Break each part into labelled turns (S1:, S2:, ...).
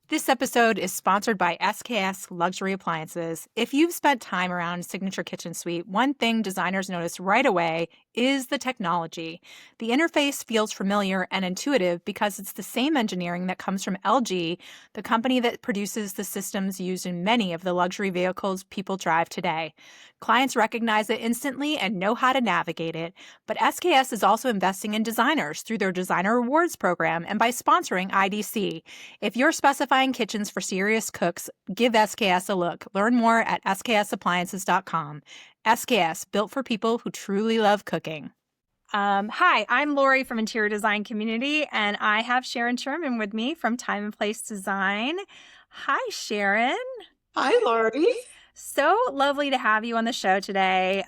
S1: This episode is sponsored by SKS Luxury Appliances. If you've spent time around Signature Kitchen Suite, one thing designers notice right away is the technology. The interface feels familiar and intuitive because it's the same engineering that comes from LG, the company that produces the systems used in many of the luxury vehicles people drive today. Clients recognize it instantly and know how to navigate it, but SKS is also investing in designers through their Designer Rewards program and by sponsoring IDC. If you're specifying kitchens for serious cooks, give SKS a look. Learn more at sksappliances.com. SKS, built for people who truly love cooking. Hi, I'm Lori from Interior Design Community, and I have Sharon Sherman with me from Time and Place Design. Hi, Sharon.
S2: Hi, Lori.
S1: So lovely to have you on the show today.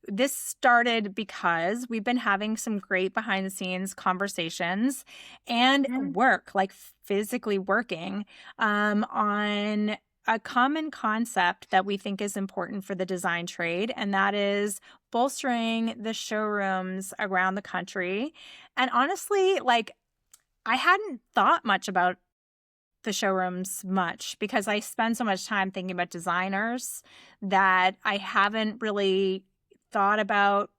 S1: This started because we've been having some great behind the scenes conversations and work, like physically working, on a common concept that we think is important for the design trade, and that is bolstering the showrooms around the country. And honestly, like, I hadn't thought much about the showrooms much because I spend so much time thinking about designers that I haven't really thought about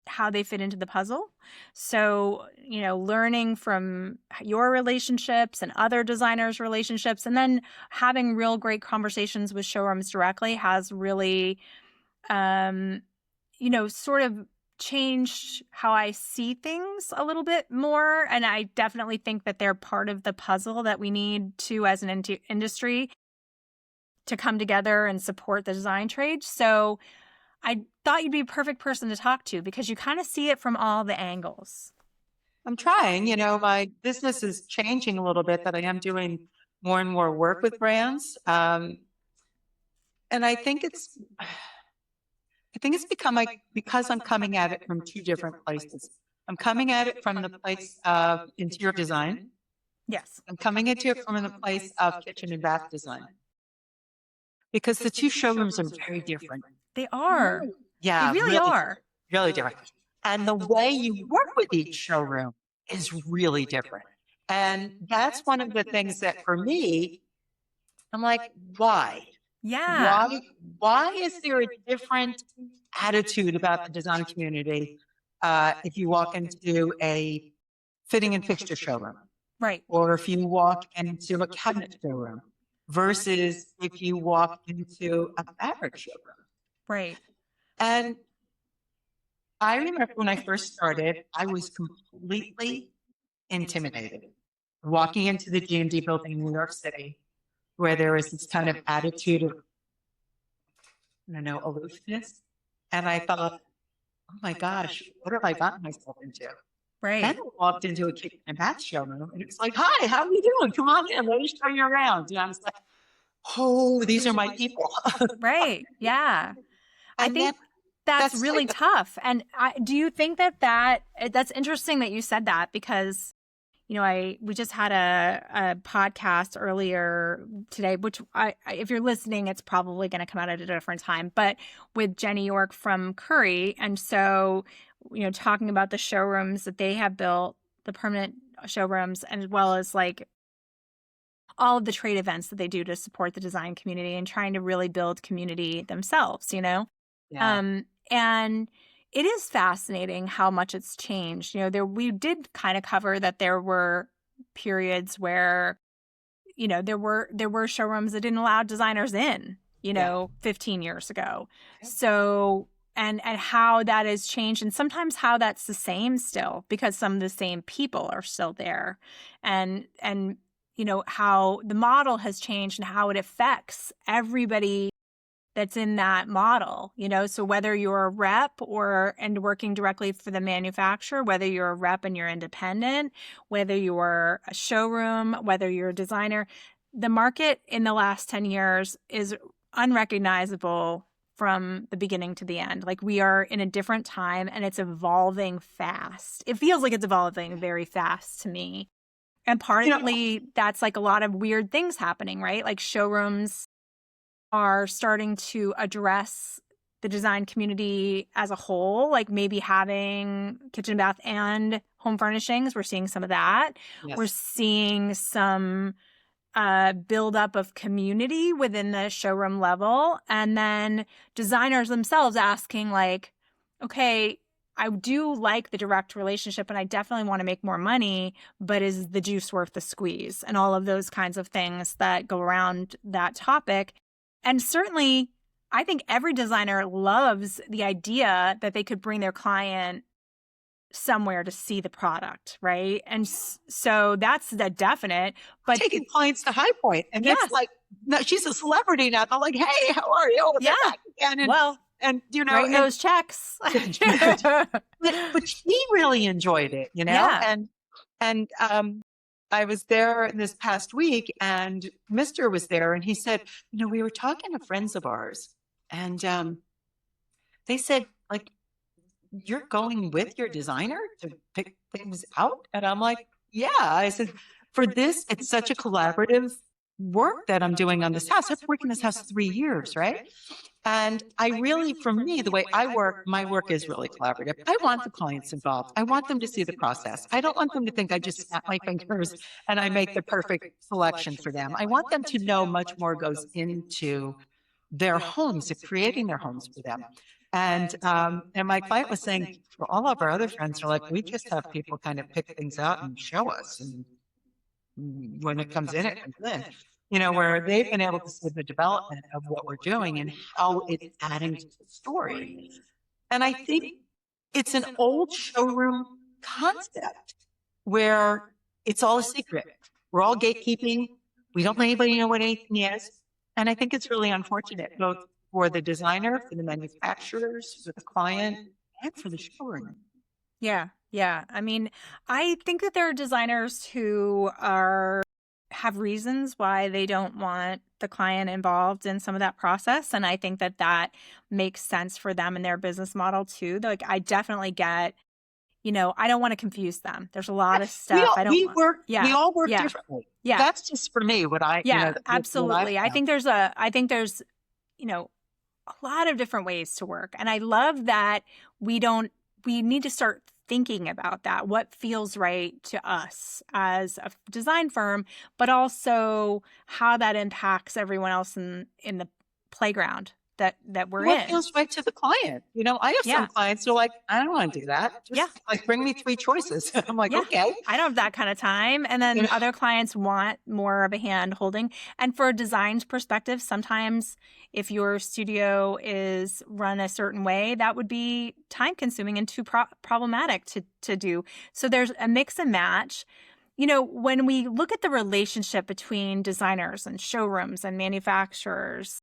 S1: how they fit into the puzzle. So, learning from your relationships and other designers' relationships, and then having real great conversations with showrooms directly has really, sort of changed how I see things a little bit more. And I definitely think that they're part of the puzzle that we need to, as an industry, to come together and support the design trade. So I thought you'd be a perfect person to talk to because you kind of see it from all the angles.
S2: I'm trying, my business is changing a little bit, that I am doing more and more work with brands. And I think it's become like, because I'm coming at it from two different places. I'm coming at it from the place of interior design.
S1: Yes.
S2: I'm coming into it from the place of kitchen and bath design. Because the two showrooms are very different.
S1: They are.
S2: Yeah.
S1: They really are.
S2: Really different. And the way you work with each showroom is really different. And that's one of the things that for me, I'm like, why?
S1: Yeah.
S2: Why is there a different attitude about the design community if you walk into a fitting and fixture showroom?
S1: Right.
S2: Or if you walk into a cabinet showroom versus if you walk into a fabric showroom.
S1: Right.
S2: And I remember when I first started, I was completely intimidated walking into the G&D building in New York City, where there was this kind of attitude of, aloofness. And I thought, oh my gosh, what have I gotten myself into?
S1: Right.
S2: Then I walked into a kitchen and bath showroom, and it's like, hi, how are you doing? Come on in, let me show you around. And I was like, oh, these are my people.
S1: Right. Yeah. I think that's really tough. And do you think that's interesting that you said that, because, we just had a podcast earlier today, which if you're listening, it's probably going to come out at a different time, but with Jenny York from Curry. And so, talking about the showrooms that they have built, the permanent showrooms, as well as like all of the trade events that they do to support the design community and trying to really build community themselves,
S2: Yeah.
S1: And it is fascinating how much it's changed. We did kind of cover that there were periods where, there were showrooms that didn't allow designers in, 15 years ago. So, and how that has changed, and sometimes how that's the same still, because some of the same people are still there, and how the model has changed and how it affects everybody that's in that model, so whether you're a rep and working directly for the manufacturer, whether you're a rep and you're independent, whether you're a showroom, whether you're a designer, the market in the last 10 years is unrecognizable from the beginning to the end. Like, we are in a different time and it's evolving fast. It feels like it's evolving very fast to me. And partly that's like a lot of weird things happening, right? Like, showrooms are starting to address the design community as a whole, like maybe having kitchen, bath, and home furnishings. We're seeing some of that.
S2: Yes.
S1: We're seeing some buildup of community within the showroom level, and then designers themselves asking like, okay, I do like the direct relationship and I definitely want to make more money, but is the juice worth the squeeze? And all of those kinds of things that go around that topic. And certainly, I think every designer loves the idea that they could bring their client somewhere to see the product, right? And so that's the definite. But
S2: taking clients to High Point, and it's like, no, she's a celebrity now. They're like, "Hey, how are you?" And
S1: yeah,
S2: and,
S1: well,
S2: and you know,
S1: writing those checks.
S2: but she really enjoyed it, you know.
S1: Yeah.
S2: And I was there this past week, and Mister was there, and he said, you know, we were talking to friends of ours, and they said, like, you're going with your designer to pick things out? And I'm like, yeah. I said, for this, it's such a collaborative work that I'm doing on this house. I've been working this house 3 years, right? And I really, for me, the way I work, my work is really collaborative. I want the clients involved. I want them to see the process. I don't want them to think I just snap my fingers and I make the perfect selection for them. I want them to know much more goes into their homes, to creating their homes for them. And my client was saying, for all of our other friends are like, we just have people kind of pick things out and show us, and when it comes in, it comes in. You know, where they've been able to see the development of what we're doing and how it's adding to the story. And I think it's an old showroom concept where it's all a secret. We're all gatekeeping. We don't let anybody know what anything is. And I think it's really unfortunate, both for the designer, for the manufacturers, for the client, and for the showroom.
S1: Yeah. Yeah. I mean, I think that there are designers who have reasons why they don't want the client involved in some of that process. And I think that that makes sense for them and their business model too. Like, I definitely get, you know, I don't want to confuse them. There's a lot of stuff I don't want.
S2: We all work differently.
S1: Yeah.
S2: That's just for me what I,
S1: yeah,
S2: you know,
S1: absolutely. I think there's, you know, a lot of different ways to work. And I love that we need to start thinking about that, what feels right to us as a design firm, but also how that impacts everyone else in the playground that we're in.
S2: What feels right to the client? You know, I have some clients who are like, I don't want to do that. Just like, bring me 3 choices. I'm like, okay.
S1: I don't have that kind of time. And then other clients want more of a hand holding. And for a design perspective, sometimes if your studio is run a certain way, that would be time consuming and too problematic to do. So there's a mix and match. You know, when we look at the relationship between designers and showrooms and manufacturers,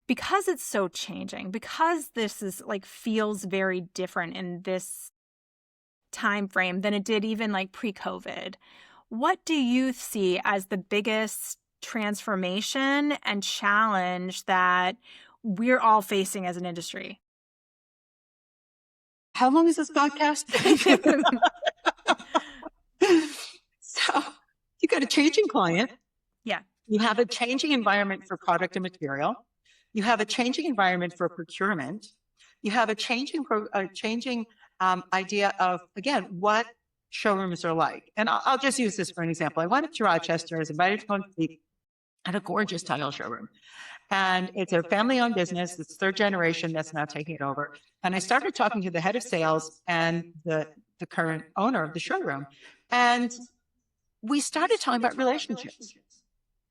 S1: because it's so changing, because this is like feels very different in this time frame than it did even like pre-COVID, what do you see as the biggest transformation and challenge that we're all facing as an industry?
S2: How long is this podcast? So you got a changing client.
S1: Yeah.
S2: You have a changing environment for product and material. You have a changing environment for procurement. You have a changing idea of, again, what showrooms are like. And I'll just use this for an example. I went up to Rochester, I was invited to go and speak at a gorgeous tile showroom. And it's a family-owned business. It's 3rd generation that's now taking it over. And I started talking to the head of sales and the current owner of the showroom. And we started talking about relationships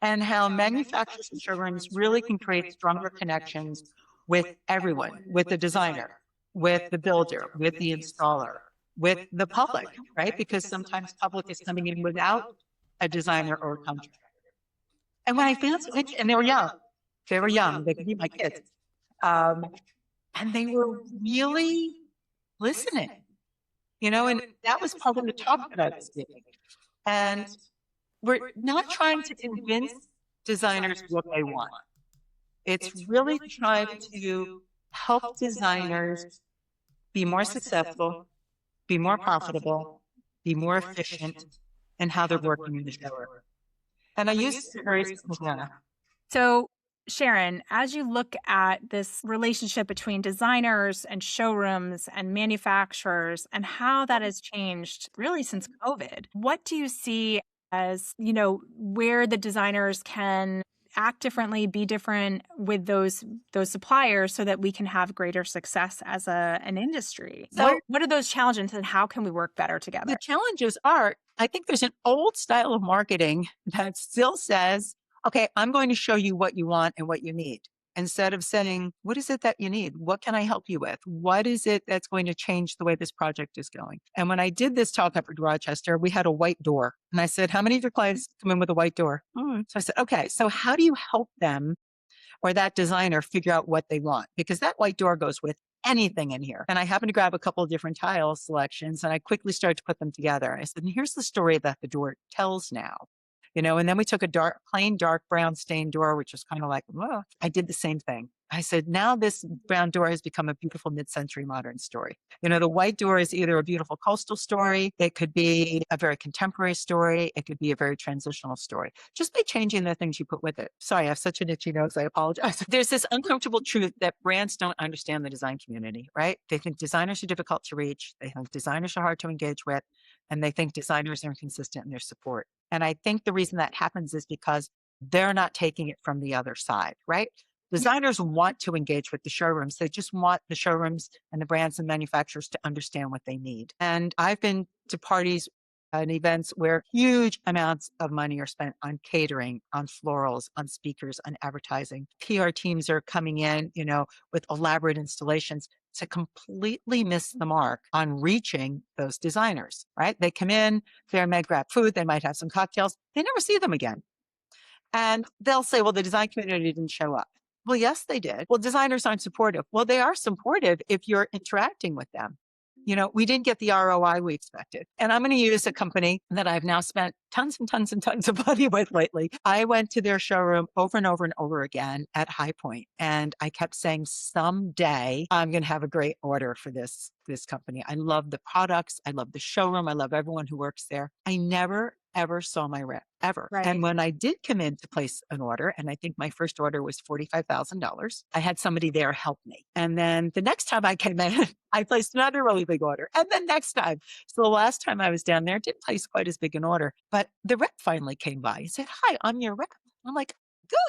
S2: and how manufacturers and showrooms really can create stronger connections with everyone, with the designer, with the builder, with the installer, with the public, right? Because sometimes public is coming in without a designer or a contractor. And when I found so interesting, and they were young, they could be my kids. And they were really listening, you know, and that was part of the talk that I was giving. And we're not trying to convince designers what they want. It's really trying to help designers be more successful, be more profitable, be more efficient in how they're working in the showroom. And I use it very simple.
S1: So, Sharon, as you look at this relationship between designers and showrooms and manufacturers and how that has changed really since COVID, what do you see as, where the designers can act differently, be different with those suppliers so that we can have greater success as an industry.
S2: So
S1: What are those challenges and how can we work better
S2: the
S1: together?
S2: challenges are, I think there's an old style of marketing that still says, okay, I'm going to show you what you want and what you need. Instead of saying, what is it that you need? What can I help you with? What is it that's going to change the way this project is going? And when I did this talk up at Rochester, we had a white door. And I said, how many of your clients come in with a white door? So I said, okay, so how do you help them or that designer figure out what they want? Because that white door goes with anything in here. And I happened to grab a couple of different tile selections and I quickly started to put them together. I said, and here's the story that the door tells now. And then we took a plain dark brown stained door, which was kind of like, well, I did the same thing. I said, now this brown door has become a beautiful mid-century modern story. The white door is either a beautiful coastal story. It could be a very contemporary story. It could be a very transitional story, just by changing the things you put with it. Sorry, I have such an itchy nose. I apologize. There's this uncomfortable truth that brands don't understand the design community, right? They think designers are difficult to reach. They think designers are hard to engage with. And they think designers are inconsistent in their support. And I think the reason that happens is because they're not taking it from the other side, right? Designers want to engage with the showrooms. They just want the showrooms and the brands and manufacturers to understand what they need. And I've been to parties and events where huge amounts of money are spent on catering, on florals, on speakers, on advertising. PR teams are coming in, with elaborate installations to completely miss the mark on reaching those designers, right? They come in, they might grab food, they might have some cocktails, they never see them again. And they'll say, well, the design community didn't show up. Well, yes, they did. Well, designers aren't supportive. Well, they are supportive if you're interacting with them. We didn't get the ROI we expected. And I'm going to use a company that I've now spent tons and tons and tons of money with lately. I went to their showroom over and over and over again at High Point, and I kept saying, someday I'm going to have a great order for this company. I love the products. I love the showroom. I love everyone who works there. I never ever saw my rep ever.
S1: Right.
S2: And when I did come in to place an order, and I think my first order was $45,000, I had somebody there help me. And then the next time I came in, I placed another really big order. And then next time. So the last time I was down there, didn't place quite as big an order, but the rep finally came by and said, hi, I'm your rep. I'm like,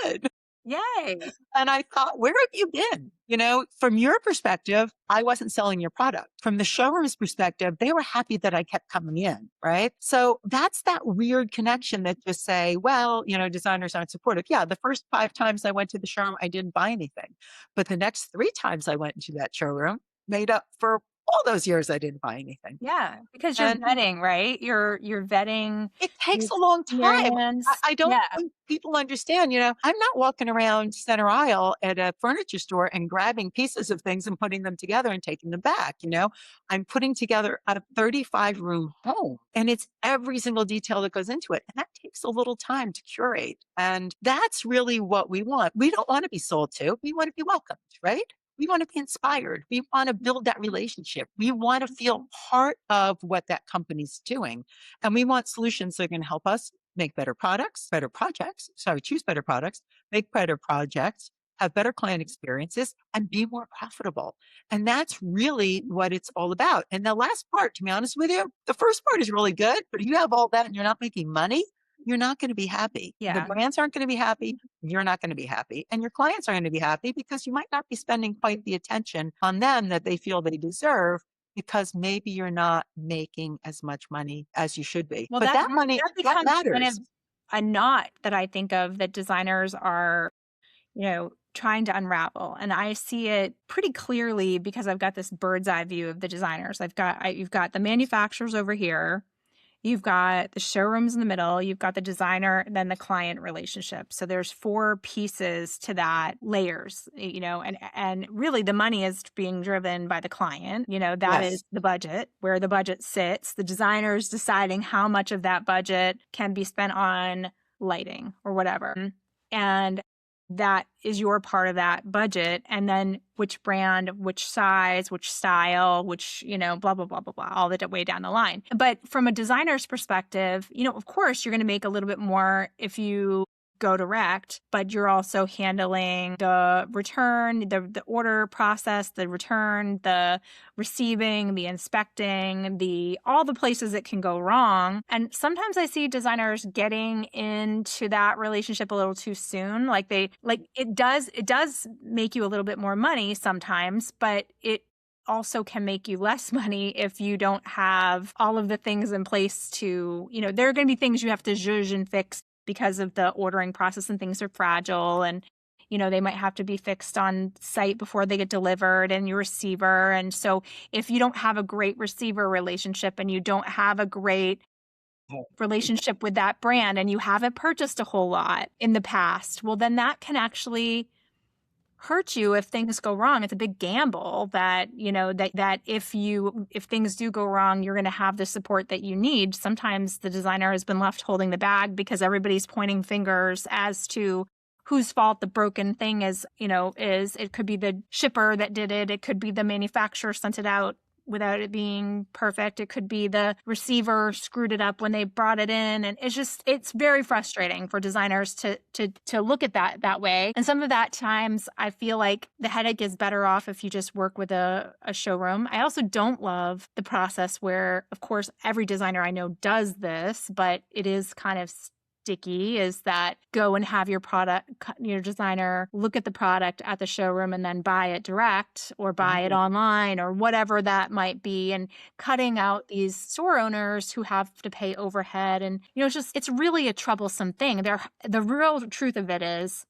S2: good.
S1: Yay.
S2: And I thought, where have you been? From your perspective, I wasn't selling your product. From the showroom's perspective, they were happy that I kept coming in, right? So that's that weird connection that just say, well, designers aren't supportive. Yeah, the first 5 times I went to the showroom, I didn't buy anything. But the next 3 times I went into that showroom made up for all those years I didn't buy anything.
S1: Yeah, because you're vetting, right? You're vetting
S2: It
S1: the
S2: takes a long time.
S1: experience.
S2: I don't
S1: Yeah.
S2: think people understand, I'm not walking around center aisle at a furniture store and grabbing pieces of things and putting them together and taking them back. I'm putting together a 35-room home, and it's every single detail that goes into it. And that takes a little time to curate. And that's really what we want. We don't want to be sold to. We want to be welcomed, right? We want to be inspired. We want to build that relationship. We want to feel part of what that company's doing. And we want solutions that are going to help us make better products, better projects. Sorry, choose better products, make better projects, have better client experiences, and be more profitable. And that's really what it's all about. And the last part, to be honest with you, the first part is really good, but if you have all that and you're not making money, you're not going to be happy. The
S1: Yeah.
S2: brands aren't going to be happy. You're not going to be happy. And your clients aren't going to be happy because you might not be spending quite the attention on them that they feel they deserve, because maybe you're not making as much money as you should be.
S1: Well,
S2: But that money,
S1: that
S2: that
S1: becomes kind of
S2: matters.
S1: a knot that I think of that designers are, trying to unravel. And I see it pretty clearly because I've got this bird's eye view of the designers. You've got the manufacturers over here. You've got the showrooms in the middle, you've got the designer, and then the client relationship. So there's 4 pieces to that, layers, and really the money is being driven by the client. That is
S2: Yes.
S1: the budget, where the budget sits. The designer is deciding how much of that budget can be spent on lighting or whatever. And that is your part of that budget. And then which brand, which size, which style, which, blah, blah, blah, blah, blah, all the way down the line. But from a designer's perspective, of course, you're going to make a little bit more if you go direct, but you're also handling the return, the order process, the return, the receiving, the inspecting, the all the places it can go wrong. And sometimes I see designers getting into that relationship a little too soon. It does make you a little bit more money sometimes, but it also can make you less money if you don't have all of the things in place to, there are going to be things you have to zhuzh and fix because of the ordering process, and things are fragile, and they might have to be fixed on site before they get delivered, and your receiver. And so if you don't have a great receiver relationship and you don't have a great relationship with that brand and you haven't purchased a whole lot in the past, well, then that can actually hurt you if things go wrong. It's a big gamble that, that if things do go wrong, you're going to have the support that you need. Sometimes the designer has been left holding the bag because everybody's pointing fingers as to whose fault the broken thing is. It could be the shipper that did it. It could be the manufacturer sent it out without it being perfect. It could be the receiver screwed it up when they brought it in. And it's very frustrating for designers to look at that way. And some of that times I feel like the headache is better off if you just work with a showroom. I also don't love the process where, of course, every designer I know does this, but it is kind of sticky, is that go and have your designer look at the product at the showroom and then buy it direct or buy it online or whatever that might be, and cutting out these store owners who have to pay overhead. And it's really a troublesome thing. The real truth of it is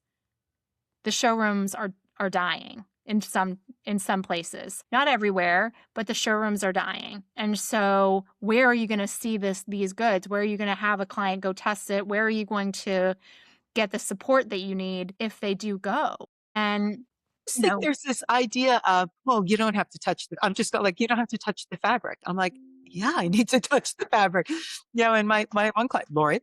S1: the showrooms are dying in some places, not everywhere, but the showrooms are dying. And so where are you going to see these goods? Where are you going to have a client go test it? Where are you going to get the support that you need if they do go? And
S2: I think there's this idea of, well, you don't have to touch I'm just like, you don't have to touch the fabric. I'm like, yeah, I need to touch the fabric. And my one client, Lori,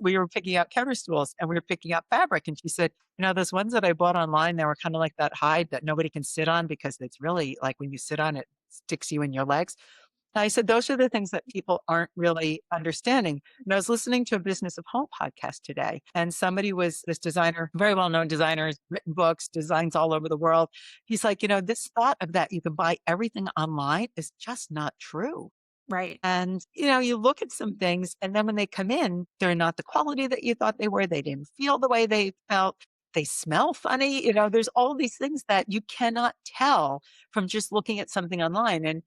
S2: we were picking out counter stools and we were picking out fabric. And she said, those ones that I bought online, they were kind of like that hide that nobody can sit on because it's really like when you sit on it, sticks you in your legs. I said, those are the things that people aren't really understanding. And I was listening to a Business of Home podcast today, and this designer, very well-known designer, has written books, designs all over the world. He's like, this thought of that you can buy everything online is just not true.
S1: right.
S2: And, you look at some things and then when they come in, they're not the quality that you thought they were. They didn't feel the way they felt. They smell funny. There's all these things that you cannot tell from just looking at something online. And,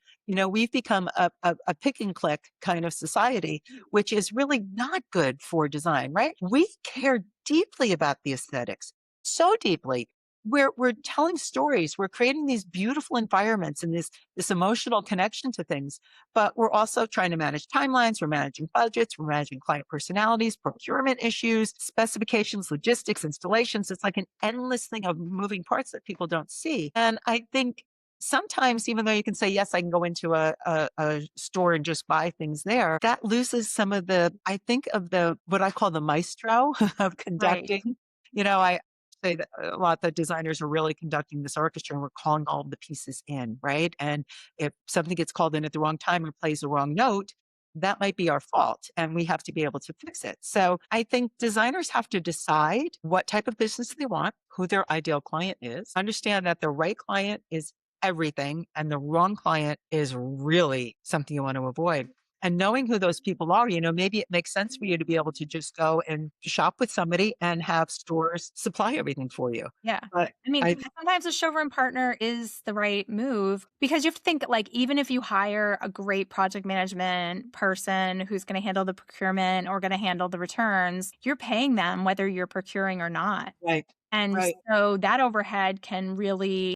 S2: we've become a pick and click kind of society, which is really not good for design, right? We care deeply about the aesthetics, so deeply. We're telling stories. We're creating these beautiful environments and this emotional connection to things, but we're also trying to manage timelines. We're managing budgets. We're managing client personalities, procurement issues, specifications, logistics, installations. It's like an endless thing of moving parts that people don't see. And I think sometimes, even though you can say, yes, I can go into a store and just buy things there, that loses some of what I call the maestro of conducting.
S1: Right.
S2: I say that a lot that designers are really conducting this orchestra and we're calling all the pieces in, right? And if something gets called in at the wrong time or plays the wrong note, that might be our fault and we have to be able to fix it. So I think designers have to decide what type of business they want, who their ideal client is, understand that the right client is everything and the wrong client is really something you want to avoid. And knowing who those people are, maybe it makes sense for you to be able to just go and shop with somebody and have stores supply everything for you.
S1: Yeah.
S2: But
S1: I mean, sometimes a showroom partner is the right move, because you have to think, like, even if you hire a great project management person who's going to handle the procurement or going to handle the returns, you're paying them whether you're procuring or not.
S2: right,
S1: And
S2: right.
S1: so that overhead can really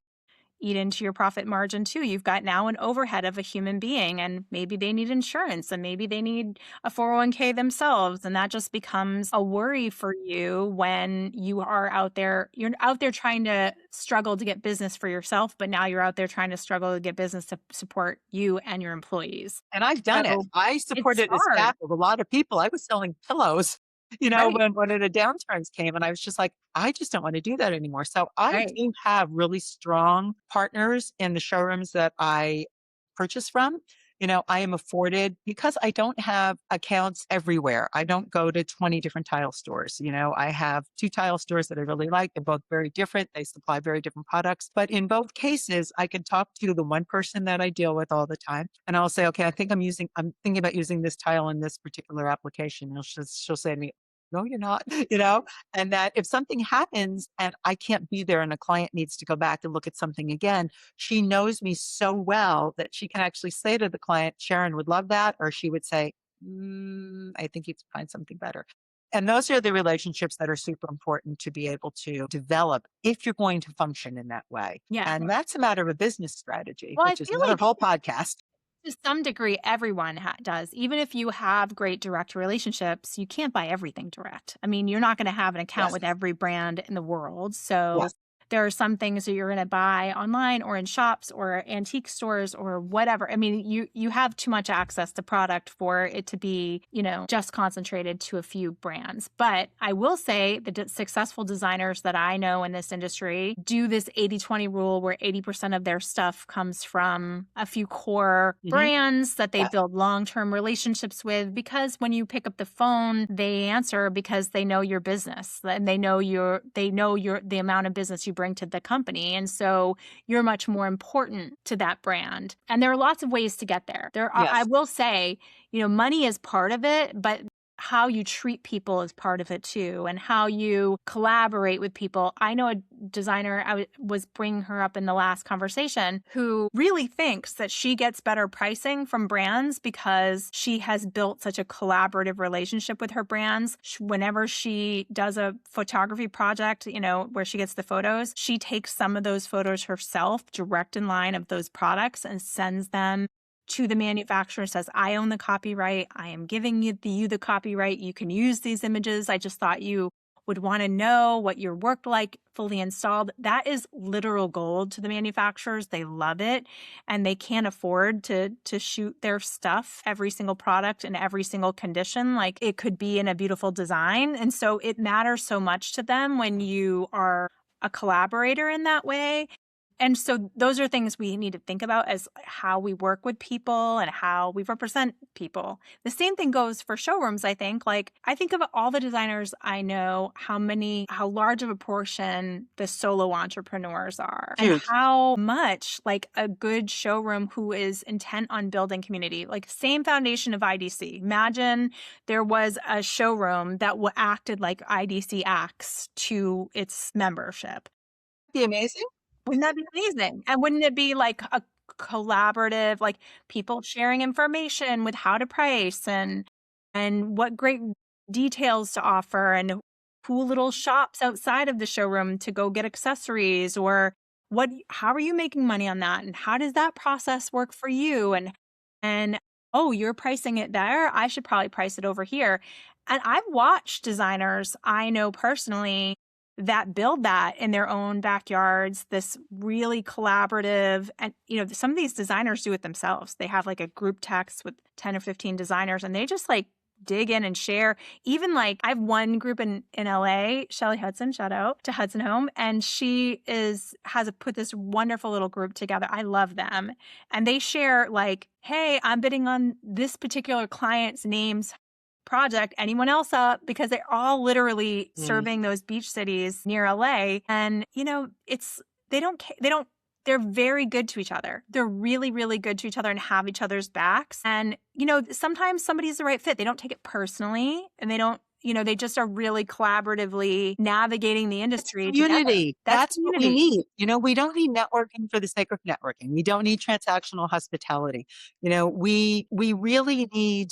S1: eat into your profit margin too. You've got now an overhead of a human being, and maybe they need insurance and maybe they need a 401k themselves. And that just becomes a worry for you when you're out there trying to struggle to get business for yourself, but now you're out there trying to struggle to get business to support you and your employees.
S2: And I've done it.
S1: So
S2: I
S1: it's
S2: supported a
S1: hard,
S2: staff of a lot of people. I was selling pillows,
S1: right?
S2: when one of the downturns came and I was just like, I just don't want to do that anymore. So I
S1: Right.
S2: do have really strong partners in the showrooms that I purchase from. I am afforded because I don't have accounts everywhere. I don't go to 20 different tile stores. I have two tile stores that I really like. They're both very different. They supply very different products. But in both cases, I can talk to the one person that I deal with all the time. And I'll say, okay, I'm thinking about using this tile in this particular application. And she'll say to me, no, you're not, and that if something happens and I can't be there and a client needs to go back and look at something again, she knows me so well that she can actually say to the client, Sharon would love that. Or she would say, I think you can find something better. And those are the relationships that are super important to be able to develop if you're going to function in that way.
S1: Yeah.
S2: And that's a matter of a business strategy,
S1: Well, I
S2: which is
S1: feel
S2: another
S1: like
S2: whole podcast.
S1: to some degree, everyone does. Even if you have great direct relationships, you can't buy everything direct. I mean, you're not going to have an account
S2: Yes.
S1: with every brand in the world. So
S2: Yes.
S1: there are some things that you're going to buy online or in shops or antique stores or whatever. I mean, you have too much access to product for it to be, just concentrated to a few brands. But I will say the successful designers that I know in this industry do this 80-20 rule where 80% of their stuff comes from a few core brands that they
S2: Yes.
S1: build long-term relationships with, because when you pick up the phone, they answer because they know your business and they know the amount of business you bring to the company. And so you're much more important to that brand. And there are lots of ways to get there. I
S2: Yes.
S1: will say, money is part of it, but how you treat people is part of it too, and how you collaborate with people. I know a designer, I was bringing her up in the last conversation, who really thinks that she gets better pricing from brands because she has built such a collaborative relationship with her brands. Whenever she does a photography project, where she gets the photos, she takes some of those photos herself, direct in line of those products, and sends them to the manufacturer, says, I own the copyright. I am giving you the copyright. You can use these images. I just thought you would want to know what your work like fully installed. That is literal gold to the manufacturers. They love it, and they can't afford to shoot their stuff, every single product in every single condition, like it could be in a beautiful design. And so it matters so much to them when you are a collaborator in that way. And so those are things we need to think about as how we work with people and how we represent people. The same thing goes for showrooms, I think. Like, I think of all the designers I know, how large of a portion the solo entrepreneurs are, and
S2: Huge.
S1: how much like a good showroom who is intent on building community, like same foundation of IDC. Imagine there was a showroom that acted like IDC acts to its membership.
S2: Be amazing.
S1: Wouldn't that be amazing? And wouldn't it be like a collaborative, like people sharing information with how to price and what great details to offer, and cool little shops outside of the showroom to go get accessories, or how are you making money on that? And how does that process work for you? And oh, you're pricing it there. I should probably price it over here. And I've watched designers I know personally that build that in their own backyards, this really collaborative. And, some of these designers do it themselves. They have like a group text with 10 or 15 designers, and they just like dig in and share. Even like I have one group in LA, Shelly Hudson, shout out to Hudson Home. And she put this wonderful little group together. I love them. And they share like, hey, I'm bidding on this particular client's names project. Anyone else up? Because they're all literally serving those beach cities near LA. And, they're very good to each other. They're really, really good to each other and have each other's backs. And, sometimes somebody's the right fit. They don't take it personally, and they don't, they just are really collaboratively navigating the industry together.
S2: Community. That's what we
S1: community.
S2: need. We don't need networking for the sake of networking. We don't need transactional hospitality. We really need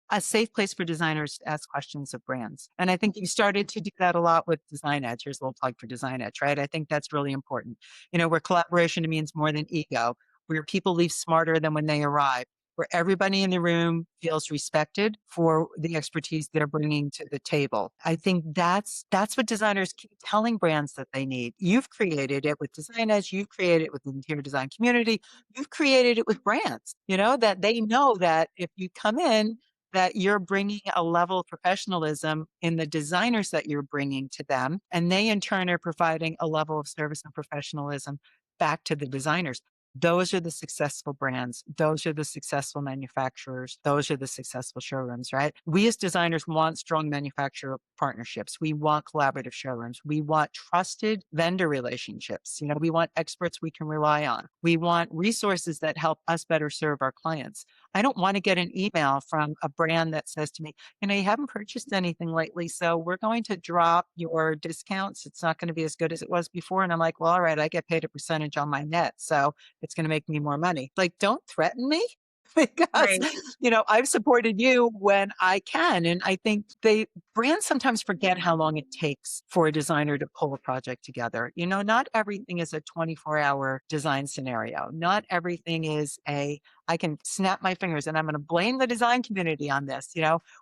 S2: a safe place for designers to ask questions of brands. And I think you started to do that a lot with Design Edge. Here's a little plug for Design Edge, right? I think that's really important. Where collaboration means more than ego, where people leave smarter than when they arrive, where everybody in the room feels respected for the expertise they're bringing to the table. I think that's what designers keep telling brands that they need. You've created it with Design Edge. You've created it with the interior design community. You've created it with brands, that they know that if you come in, that you're bringing a level of professionalism in the designers that you're bringing to them. And they in turn are providing a level of service and professionalism back to the designers. Those are the successful brands. Those are the successful manufacturers. Those are the successful showrooms, right? We as designers want strong manufacturer partnerships. We want collaborative showrooms. We want trusted vendor relationships. We want experts we can rely on. We want resources that help us better serve our clients. I don't want to get an email from a brand that says to me, you haven't purchased anything lately, so we're going to drop your discounts. It's not going to be as good as it was before. And I'm like, well, all right, I get paid a percentage on my net. So it's going to make me more money. Like, don't threaten me because,
S1: Right.
S2: I've supported you when I can. And I think brands sometimes forget how long it takes for a designer to pull a project together. Not everything is a 24-hour design scenario. Not everything is I can snap my fingers and I'm going to blame the design community on this,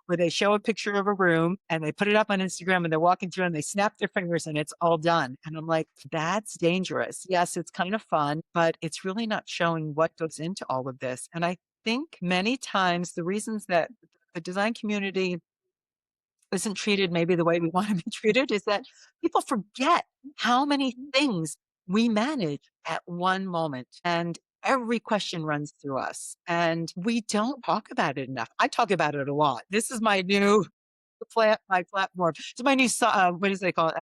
S2: where they show a picture of a room and they put it up on Instagram and they're walking through and they snap their fingers and it's all done. And I'm like, that's dangerous. Yes, it's kind of fun, but it's really not showing what goes into all of this. And I think many times the reasons that the design community isn't treated maybe the way we want to be treated is that people forget how many things we manage at one moment. And every question runs through us and we don't talk about it enough. I talk about it a lot. This is my new my platform. It's my new, what do they call it?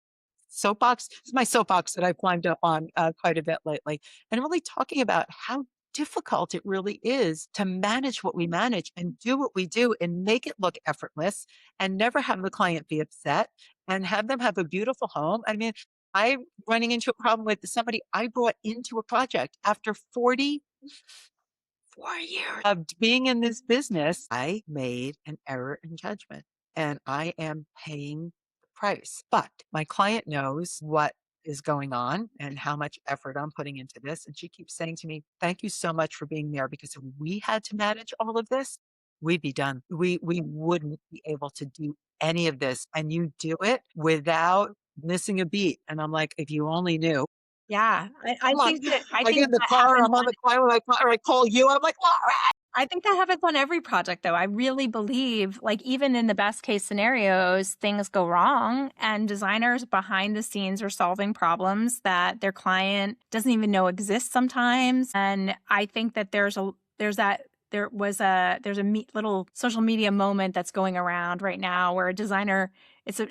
S2: Soapbox. It's my soapbox that I've climbed up on quite a bit lately. And really talking about how difficult it really is to manage what we manage and do what we do and make it look effortless and never have the client be upset and have them have a beautiful home. I mean, I'm running into a problem with somebody I brought into a project after 4 years of being in this business. I made an error in judgment and I am paying the price. But my client knows what is going on and how much effort I'm putting into this. And she keeps saying to me, thank you so much for being there, because if we had to manage all of this, we'd be done. We wouldn't be able to do any of this. And you do it without missing a beat. And I'm like, if you only knew.
S1: Yeah. I
S2: I'm like,
S1: think that I
S2: I get
S1: think
S2: in the
S1: that
S2: car,
S1: happens
S2: I'm on
S1: on
S2: the car, or I call you, I'm like, Laura.
S1: I think that happens on every project, though. I really believe, like, even in the best case scenarios, things go wrong, and designers behind the scenes are solving problems that their client doesn't even know exist sometimes. And I think that there's a little social media moment that's going around right now where a designer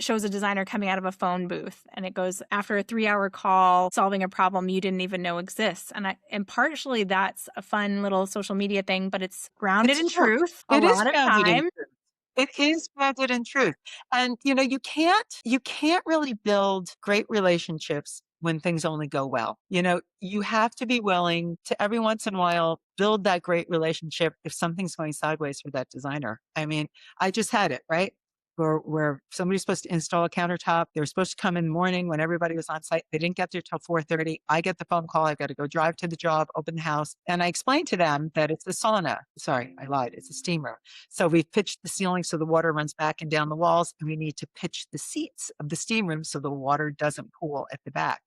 S1: shows a designer coming out of a phone booth, and it goes after a 3-hour call solving a problem you didn't even know exists. And partially that's a fun little social media thing, but it's grounded
S2: It's
S1: in
S2: true.
S1: truth a
S2: It is
S1: lot of
S2: grounded in
S1: time.
S2: truth. It is grounded in truth. And you can't really build great relationships when things only go well. You have to be willing to every once in a while build that great relationship if something's going sideways for that designer. I mean, I just had it, right? Where somebody's supposed to install a countertop. They were supposed to come in the morning when everybody was on site. They didn't get there till 4:30. I get the phone call. I've got to go drive to the job, open the house. And I explained to them that it's a sauna. Sorry, I lied. It's a steam room. So we pitched the ceiling so the water runs back and down the walls. And we need to pitch the seats of the steam room so the water doesn't pool at the back.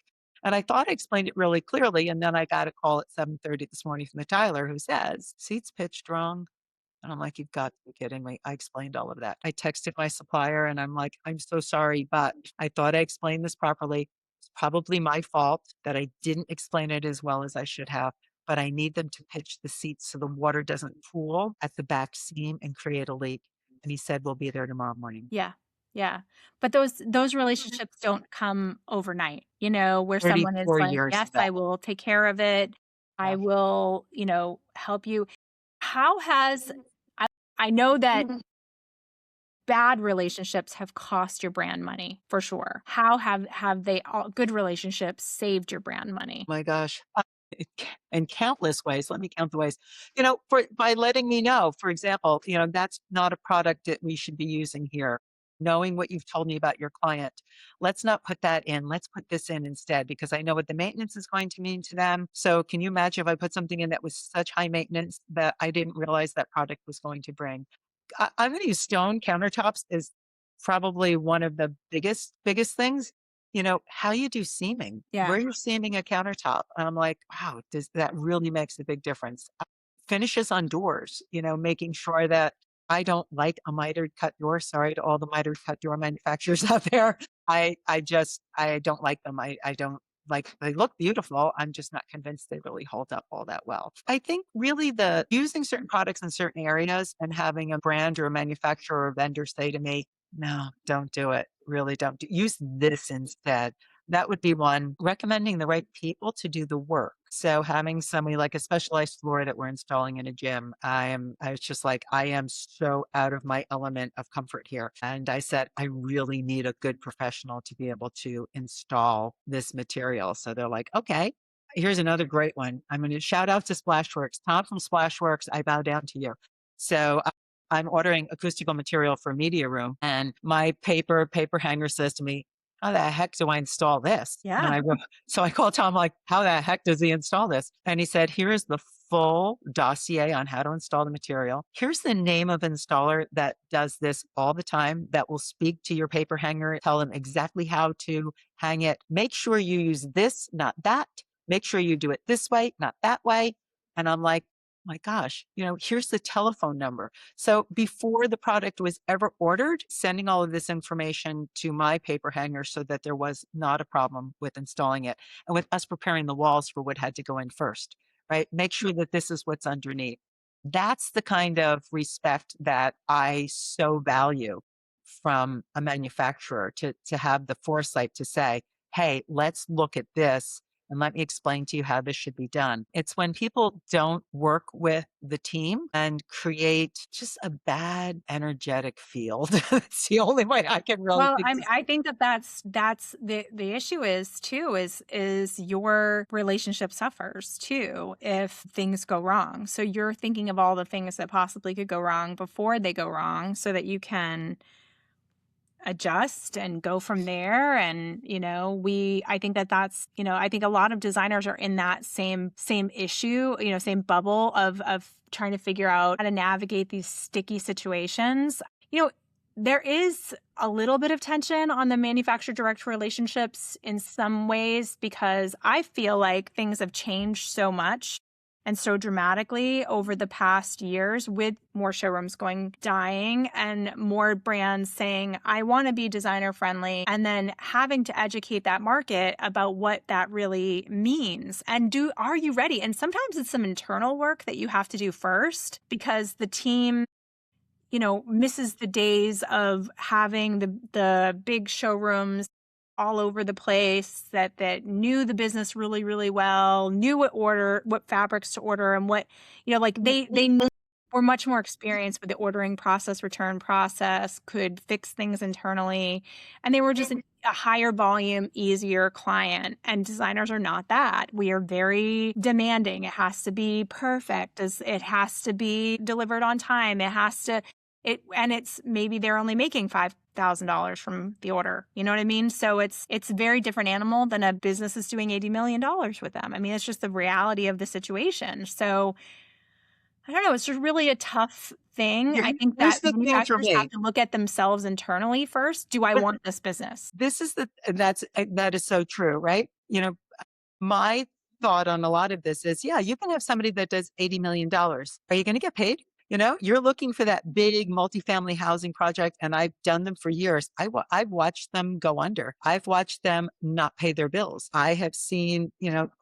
S2: And I thought I explained it really clearly. And then I got a call at 7:30 this morning from the Tyler who says, seats pitched wrong. And I'm like, you've got to be kidding me. I explained all of that. I texted my supplier and I'm like, I'm so sorry, but I thought I explained this properly. It's probably my fault that I didn't explain it as well as I should have, but I need them to pitch the seats so the water doesn't pool at the back seam and create a leak. And he said, we'll be there tomorrow morning.
S1: Yeah. Yeah. But those relationships don't come overnight, where someone is
S2: 34
S1: like,
S2: years
S1: yes,
S2: of that.
S1: I will take care of it. I
S2: Yeah.
S1: will, help you. How has I I know that bad relationships have cost your brand money for sure. How have they all good relationships saved your brand money?
S2: My gosh. In countless ways. Let me count the ways. By letting me know, for example, that's not a product that we should be using here. Knowing what you've told me about your client, let's not put that in. Let's put this in instead, because I know what the maintenance is going to mean to them. So can you imagine if I put something in that was such high maintenance that I didn't realize that product was going to bring? I'm going to use stone countertops as probably one of the biggest things. How you do seaming,
S1: Yeah.
S2: where you're seaming a countertop. And I'm like, wow, does that really makes a big difference? Finishes on doors, making sure that I don't like a mitered cut door. Sorry to all the mitered cut door manufacturers out there. I don't like them. I don't like they look beautiful. I'm just not convinced they really hold up all that well. I think really the using certain products in certain areas and having a brand or a manufacturer or vendor say to me, no, don't do it. Really don't use this instead. That would be one. Recommending the right people to do the work. So having somebody like a specialized floor that we're installing in a gym, I was just like, I am so out of my element of comfort here. And I said, I really need a good professional to be able to install this material. So they're like, okay, here's another great one. I'm going to shout out to Splashworks. Tom from Splashworks, I bow down to you. So I'm ordering acoustical material for a media room, and my paper hanger says to me, how the heck do I install this?
S1: Yeah.
S2: And so I called Tom, like, how the heck does he install this? And he said, here is the full dossier on how to install the material. Here's the name of installer that does this all the time, that will speak to your paper hanger, tell them exactly how to hang it. Make sure you use this, not that. Make sure you do it this way, not that way. And I'm like, my gosh, here's the telephone number. So before the product was ever ordered, sending all of this information to my paper hanger so that there was not a problem with installing it, and with us preparing the walls for what had to go in first, right? Make sure that this is what's underneath. That's the kind of respect that I so value from a manufacturer, to have the foresight to say, hey, let's look at this and let me explain to you how this should be done. It's when people don't work with the team and create just a bad energetic field. It's the only way I can really
S1: Well,
S2: think.
S1: I think that that's the issue is too is your relationship suffers too if things go wrong. So you're thinking of all the things that possibly could go wrong before they go wrong so that you can adjust and go from there. And I think that's I think a lot of designers are in that same issue, same bubble of trying to figure out how to navigate these sticky situations. There is a little bit of tension on the manufacturer direct relationships in some ways, because I feel like things have changed so much and so dramatically over the past years, with more showrooms dying and more brands saying, I want to be designer friendly, and then having to educate that market about what that really means. And are you ready? And sometimes it's some internal work that you have to do first, because the team misses the days of having the big showrooms all over the place that knew the business really, really well, knew what fabrics to order, and what, like they were much more experienced with the ordering process, return process, could fix things internally. And they were just a higher volume, easier client. And designers are not that. We are very demanding. It has to be perfect. It has to be delivered on time. And it's maybe they're only making $5,000 from the order. You know what I mean? So it's a very different animal than a business is doing $80 million with them. I mean, it's just the reality of the situation. So I don't know. It's just really a tough thing. I think
S2: Here's
S1: that
S2: the thing for
S1: manufacturers have
S2: me.
S1: to look at themselves internally first. Do I
S2: But
S1: want this business?
S2: that is so true, right? My thought on a lot of this is, yeah, you can have somebody that does $80 million. Are you going to get paid? You're looking for that big multifamily housing project, and I've done them for years. I've watched them go under. I've watched them not pay their bills. I have seen,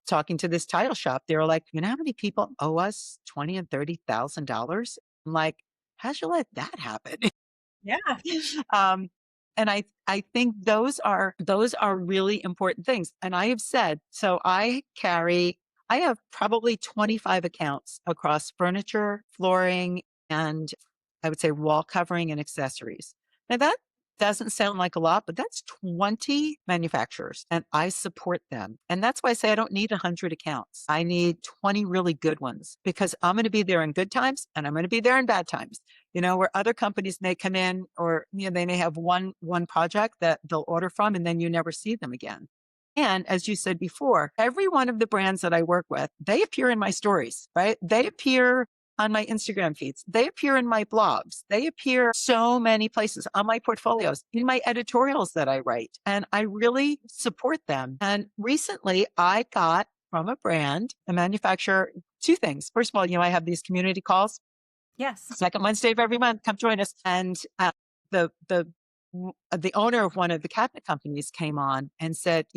S2: talking to this title shop, they were like, how many people owe us $20,000 and $30,000? I'm like, how'd you let that happen?
S1: Yeah.
S2: um, and I think those are really important things. And I have said, so I have probably 25 accounts across furniture, flooring, and I would say wall covering and accessories. Now that doesn't sound like a lot, but that's 20 manufacturers, and I support them. And that's why I say I don't need 100 accounts. I need 20 really good ones, because I'm going to be there in good times and I'm going to be there in bad times. Where other companies may come in, or they may have one project that they'll order from, and then you never see them again. And as you said before, every one of the brands that I work with, they appear in my stories, right? They appear on my Instagram feeds. They appear in my blogs. They appear so many places, on my portfolios, in my editorials that I write. And I really support them. And recently I got from a brand, a manufacturer, two things. First of all, I have these community calls.
S1: Yes.
S2: Second Wednesday of every month, come join us. And the the owner of one of the cabinet companies came on and said,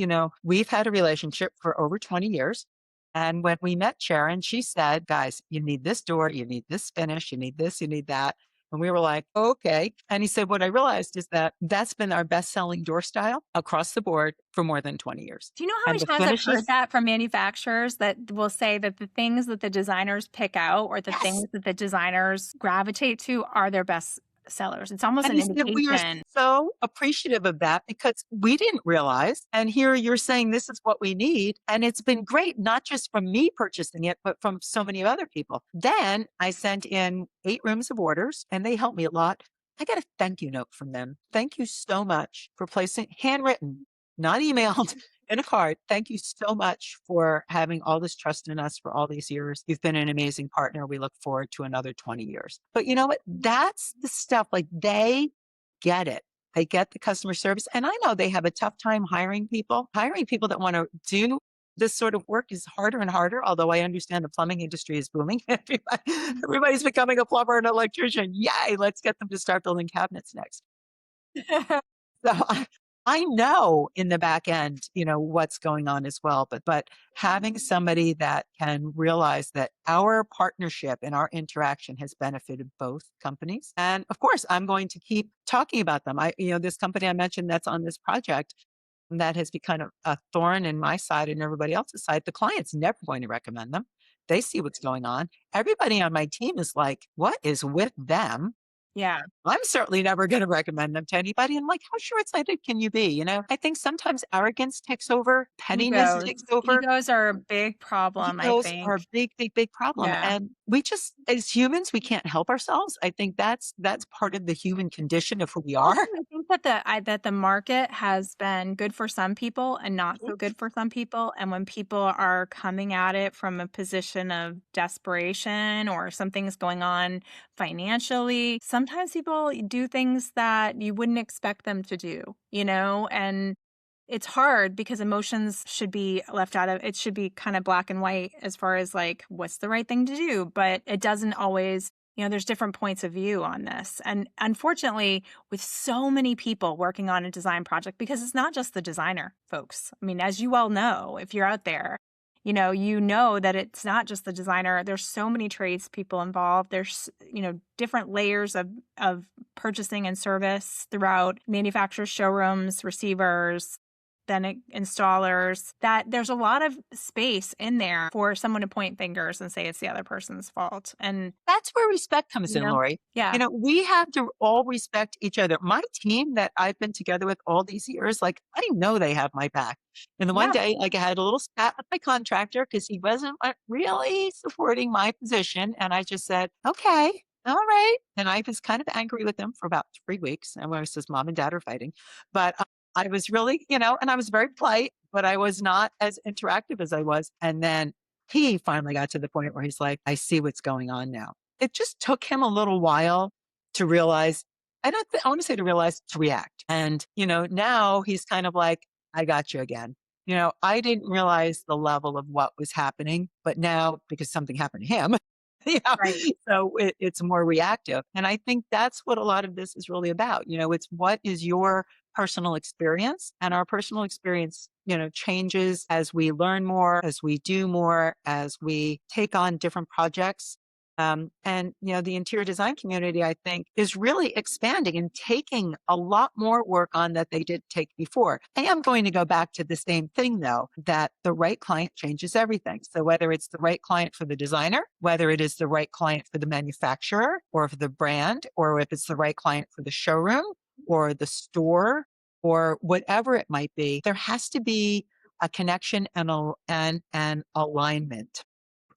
S2: we've had a relationship for over 20 years. And when we met Sharon, she said, guys, you need this door, you need this finish, you need this, you need that. And we were like, okay. And he said, what I realized is that that's been our best selling door style across the board for more than 20 years.
S1: Do you know how
S2: And
S1: many
S2: the
S1: times I've heard
S2: finishes,
S1: that from manufacturers that will say that the things that the designers pick out or the
S2: yes.
S1: things that the designers gravitate to are their best sellers? It's almost
S2: And
S1: an
S2: he said, we are
S1: indication.
S2: so appreciative of that because we didn't realize. And here you're saying this is what we need. And it's been great, not just from me purchasing it, but from so many other people. Then I sent in 8 rooms of orders and they helped me a lot. I got a thank you note from them. Thank you so much for placing handwritten, not emailed. In a card, thank you so much for having all this trust in us for all these years. You've been an amazing partner. We look forward to another 20 years. But you know what? That's the stuff like they get it. They get the customer service. And I know they have a tough time hiring people. Hiring people that want to do this sort of work is harder and harder, although I understand the plumbing industry is booming. Everybody's becoming a plumber and electrician. Yay, let's get them to start building cabinets next. So I know in the back end, what's going on as well. But having somebody that can realize that our partnership and our interaction has benefited both companies. And of course, I'm going to keep talking about them. This company I mentioned that's on this project that has become a thorn in my side and everybody else's side. The client's never going to recommend them. They see what's going on. Everybody on my team is like, what is with them?
S1: Yeah.
S2: I'm certainly never going to recommend them to anybody. And like, how short-sighted can you be? I think sometimes arrogance takes over, pettiness
S1: Egos.
S2: takes over.
S1: Egos are a big problem, I
S2: Egos are
S1: think.
S2: a big, big, big problem.
S1: Yeah.
S2: And we just, as humans, we can't help ourselves. I think that's part of the human condition of who we
S1: Also,
S2: are.
S1: I think that the market has been good for some people and not
S2: Mhm.
S1: so good for some people, and when people are coming at it from a position of desperation or something's going on financially, sometimes people do things that you wouldn't expect them to do, and it's hard because emotions should be left out of it. Should be kind of black and white as far as like what's the right thing to do, but it doesn't always. There's different points of view on this. And unfortunately, with so many people working on a design project, because it's not just the designer, folks. I mean, as you all know, if you're out there, you know that it's not just the designer. There's so many tradespeople involved. There's, different layers of purchasing and service throughout manufacturers, showrooms, receivers, then installers, that there's a lot of space in there for someone to point fingers and say it's the other person's fault. And,
S2: That's where respect comes
S1: you
S2: in,
S1: know,
S2: Lori.
S1: yeah,
S2: We have to all respect each other. My team that I've been together with all these years, like I know they have my back. And the one
S1: yeah,
S2: day, like I had a little spat with my contractor because he wasn't really supporting my position. And I just said, okay, all right. And I was kind of angry with him for about 3 weeks. And when it says mom and dad are fighting, but I was really, and I was very polite, but I was not as interactive as I was. And then he finally got to the point where he's like, I see what's going on now. It just took him a little while to realize, I want to say to realize, to react. And, now he's kind of like, I got you again. I didn't realize the level of what was happening, but now because something happened to him, yeah,
S1: right,
S2: so it's more reactive. And I think that's what a lot of this is really about. It's what is your personal experience, and our personal experience changes as we learn more, as we do more, as we take on different projects. And the interior design community, I think, is really expanding and taking a lot more work on that they did take before. I am going to go back to the same thing, though, that the right client changes everything. So whether it's the right client for the designer, whether it is the right client for the manufacturer or for the brand, or if it's the right client for the showroom or the store or whatever it might be, there has to be a connection and an alignment.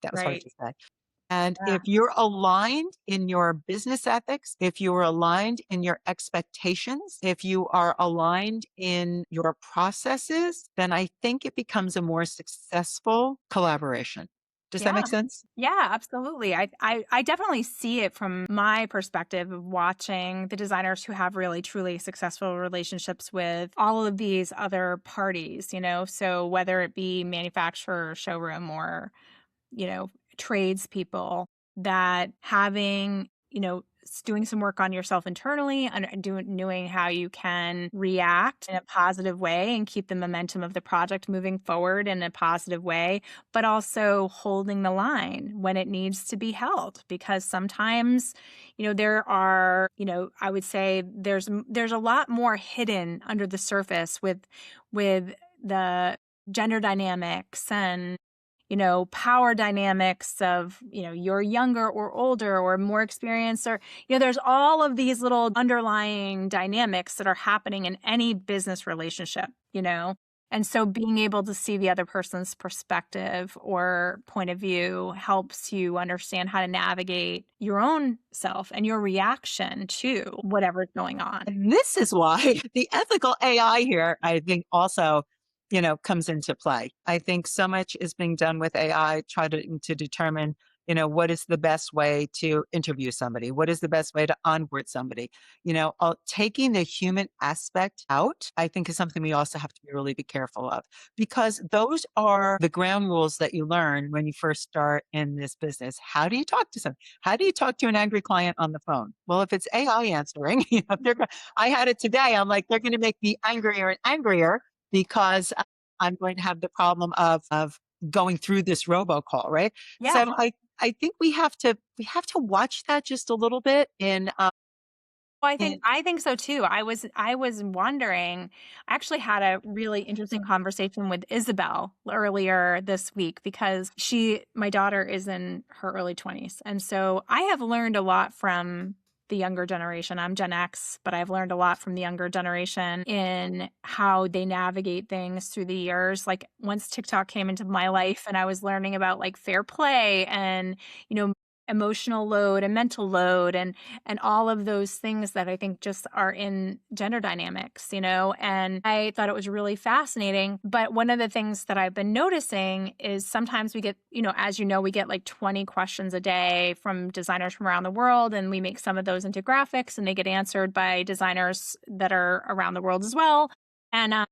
S2: That was hard
S1: right.
S2: to say. And
S1: Yeah.
S2: if you're aligned in your business ethics, if you are aligned in your expectations, if you are aligned in your processes, then I think it becomes a more successful collaboration. Does that
S1: Yeah.
S2: make sense?
S1: Yeah, absolutely. I definitely see it from my perspective of watching the designers who have really truly successful relationships with all of these other parties. So whether it be manufacturer, showroom, or, you know, tradespeople, that having, doing some work on yourself internally and knowing how you can react in a positive way and keep the momentum of the project moving forward in a positive way, but also holding the line when it needs to be held. Because sometimes, there are, I would say there's a lot more hidden under the surface with the gender dynamics and power dynamics of, you're younger or older or more experienced, or, there's all of these little underlying dynamics that are happening in any business relationship. And so being able to see the other person's perspective or point of view helps you understand how to navigate your own self and your reaction to whatever's going on.
S2: And this is why the ethical AI here, I think also, comes into play. I think so much is being done with AI, to determine, what is the best way to interview somebody? What is the best way to onboard somebody? Taking the human aspect out, I think is something we also have to really be careful of, because those are the ground rules that you learn when you first start in this business. How do you talk to someone? How do you talk to an angry client on the phone? Well, if it's AI answering, I had it today. I'm like, they're going to make me angrier and angrier because I'm going to have the problem of going through this robocall, right?
S1: Yeah.
S2: So I think we have to watch that just a little bit
S1: Well,
S2: in
S1: I think so too. I was wondering, I actually had a really interesting conversation with Isabel earlier this week because my daughter is in her early 20s. And so I have learned a lot from the younger generation. I'm Gen X, but I've learned a lot from the younger generation in how they navigate things through the years. Like once TikTok came into my life and I was learning about like fair play and, emotional load and mental load and all of those things that I think just are in gender dynamics, and I thought it was really fascinating. But one of the things that I've been noticing is sometimes we get, as we get like 20 questions a day from designers from around the world, and we make some of those into graphics and they get answered by designers that are around the world as well. And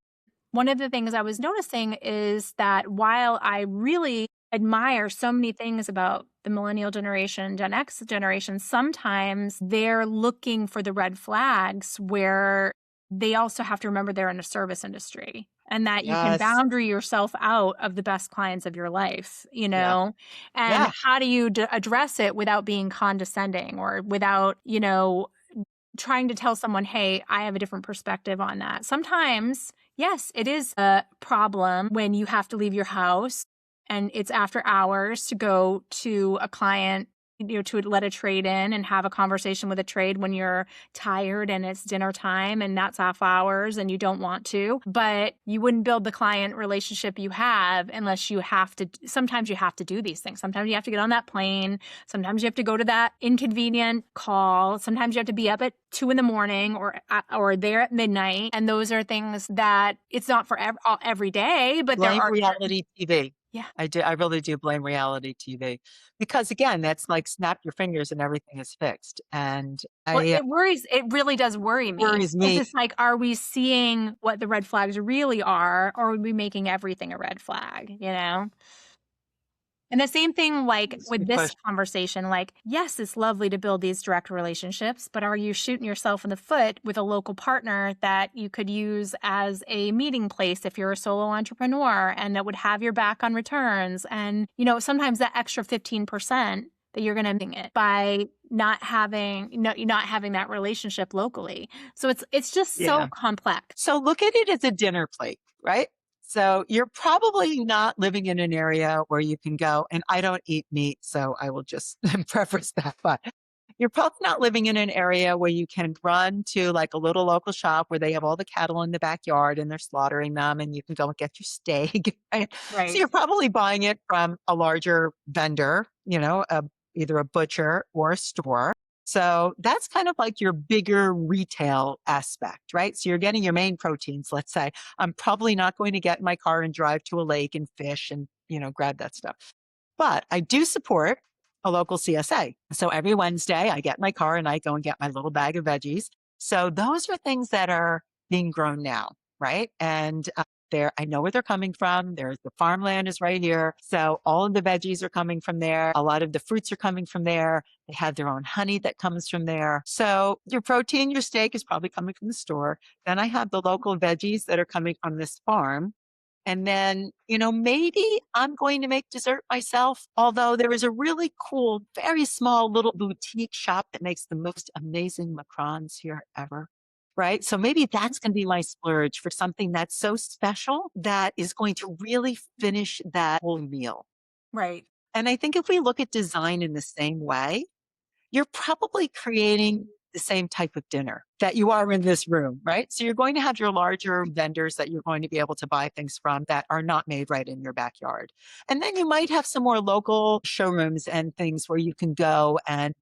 S1: one of the things I was noticing is that while I really admire so many things about the millennial generation, Gen X generation, sometimes they're looking for the red flags where they also have to remember they're in a service industry and that you can
S2: yes,
S1: boundary yourself out of the best clients of your life,
S2: yeah,
S1: and
S2: yeah,
S1: how do you address it without being condescending or without, trying to tell someone, hey, I have a different perspective on that. Sometimes, yes, it is a problem when you have to leave your house and it's after hours to go to a client, to let a trade in and have a conversation with a trade when you're tired and it's dinner time and that's off hours and you don't want to. But you wouldn't build the client relationship you have unless you have to. Sometimes you have to do these things. Sometimes you have to get on that plane. Sometimes you have to go to that inconvenient call. Sometimes you have to be up at 2 a.m. or there at midnight. And those are things that it's not for every day, but there
S2: blame
S1: are.
S2: reality TV.
S1: Yeah.
S2: I really do blame reality TV because again, that's like snap your fingers and everything is fixed. And
S1: Well,
S2: I
S1: it really does worry me.
S2: worries
S1: It's
S2: me.
S1: just like, are we seeing what the red flags really are, or are we making everything a red flag? And the same thing, like
S2: It's a
S1: with
S2: good
S1: this
S2: question.
S1: conversation, like, yes, it's lovely to build these direct relationships, but are you shooting yourself in the foot with a local partner that you could use as a meeting place if you're a solo entrepreneur and that would have your back on returns? And, sometimes that extra 15% that you're going to it by not having that relationship locally. So it's just so
S2: Yeah.
S1: complex.
S2: So look at it as a dinner plate, right? So you're probably not living in an area where you can go, and I don't eat meat, so I will just preface that. But you're probably not living in an area where you can run to like a little local shop where they have all the cattle in the backyard and they're slaughtering them and you can go and get your steak. Right? So
S1: Right.
S2: you're probably buying it from a larger vendor, either a butcher or a store. So that's kind of like your bigger retail aspect, right? So you're getting your main proteins, let's say. I'm probably not going to get in my car and drive to a lake and fish and, grab that stuff. But I do support a local CSA. So every Wednesday I get in my car and I go and get my little bag of veggies. So those are things that are being grown now, right? And there. I know where they're coming from. There's the farmland is right here. So all of the veggies are coming from there. A lot of the fruits are coming from there. They have their own honey that comes from there. So your protein, your steak is probably coming from the store. Then I have the local veggies that are coming from this farm. And then, maybe I'm going to make dessert myself. Although there is a really cool, very small little boutique shop that makes the most amazing macarons here ever. Right. So maybe that's going to be my splurge for something that's so special that is going to really finish that whole meal.
S1: Right.
S2: And I think if we look at design in the same way, you're probably creating the same type of dinner that you are in this room, right? So you're going to have your larger vendors that you're going to be able to buy things from that are not made right in your backyard. And then you might have some more local showrooms and things where you can go and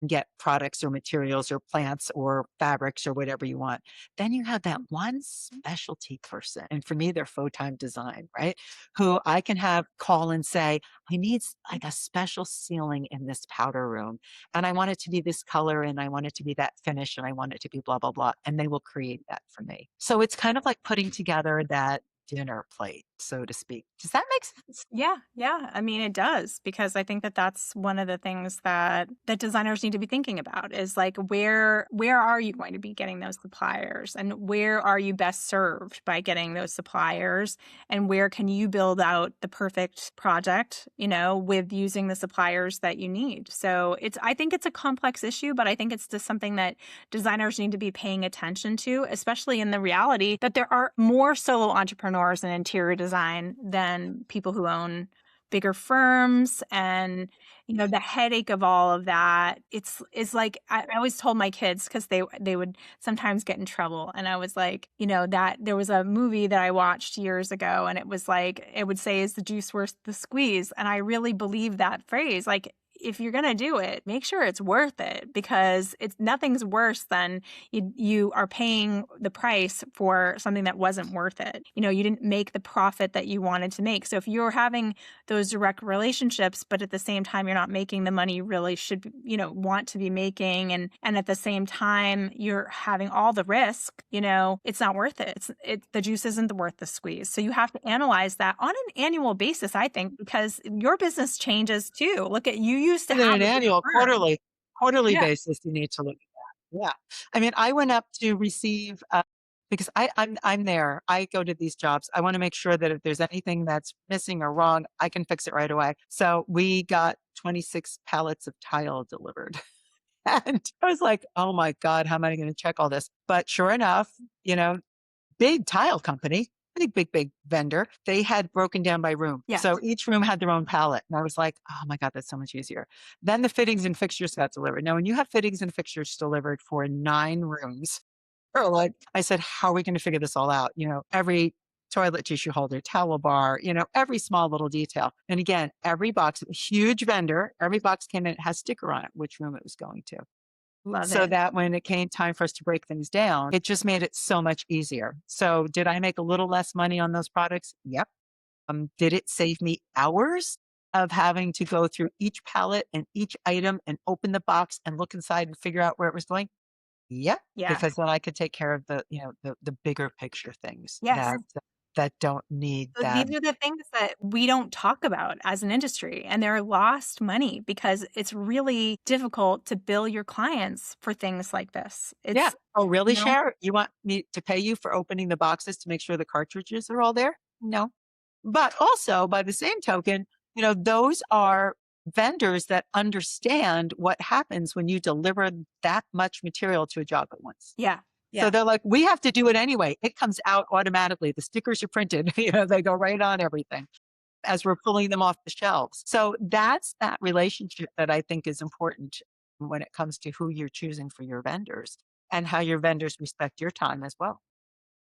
S2: get products or materials or plants or fabrics or whatever you want. Then you have that one specialty person. And for me, they're Time Design, right? Who I can have call and say, I need like a special ceiling in this powder room. And I want it to be this color and I want it to be that finish and I want it to be blah, blah, blah. And they will create that for me. So it's kind of like putting together that dinner plate, so to speak. Does that make sense?
S1: Yeah, yeah. I mean, it does, because I think that that's one of the things that designers need to be thinking about is like where are you going to be getting those suppliers, and where are you best served by getting those suppliers, and where can you build out the perfect project, with using the suppliers that you need. So I think it's a complex issue, but I think it's just something that designers need to be paying attention to, especially in the reality that there are more solo entrepreneurs in interior design than people who own bigger firms. And the headache of all of that, it's like I always told my kids, because they would sometimes get in trouble, and I was like, that there was a movie that I watched years ago, and it was like, it would say, is the juice worth the squeeze? And I really believe that phrase. Like, if you're going to do it, make sure it's worth it, because nothing's worse than you are paying the price for something that wasn't worth it. You didn't make the profit that you wanted to make. So if you're having those direct relationships, but at the same time, you're not making the money you really should, want to be making. And at the same time, you're having all the risk, it's not worth it. The juice isn't worth the squeeze. So you have to analyze that on an annual basis, I think, because your business changes too. Look at you used to
S2: And then
S1: have
S2: an
S1: a big
S2: annual,
S1: firm.
S2: quarterly
S1: Yeah.
S2: basis, you need to look at that. Yeah. I mean, I went up to receive, because I'm there. I go to these jobs. I want to make sure that if there's anything that's missing or wrong, I can fix it right away. So we got 26 pallets of tile delivered. And I was like, oh my God, how am I going to check all this? But sure enough, big tile company, big vendor, they had broken down by room.
S1: Yeah.
S2: So each room had their own palette. And I was like, oh my God, that's so much easier. Then the fittings and fixtures got delivered. Now, when you have fittings and fixtures delivered for 9 rooms, or like I said, how are we going to figure this all out? Every toilet tissue holder, towel bar, every small little detail. And again, every box, huge vendor, every box came in, it has sticker on it, which room it was going to.
S1: Love
S2: So
S1: it.
S2: that when it came time for us to break things down, it just made it so much easier. So did I make a little less money on those products? Yep. Did it save me hours of having to go through each pallet and each item and open the box and look inside and figure out where it was going? Yep.
S1: Yeah.
S2: Because then I could take care of the bigger picture things
S1: Yes.
S2: that don't need
S1: So
S2: that.
S1: these are the things that we don't talk about as an industry, and they're lost money because it's really difficult to bill your clients for things like this.
S2: Yeah.
S1: It's,
S2: Oh,
S1: you
S2: really,
S1: know,
S2: Cher? You want me to pay you for opening the boxes to make sure the cartridges are all there? No. But also, by the same token, those are vendors that understand what happens when you deliver that much material to a job at once.
S1: yeah.
S2: So
S1: Yeah.
S2: they're like, we have to do it anyway. It comes out automatically. The stickers are printed, they go right on everything as we're pulling them off the shelves. So that's that relationship that I think is important when it comes to who you're choosing for your vendors and how your vendors respect your time as well.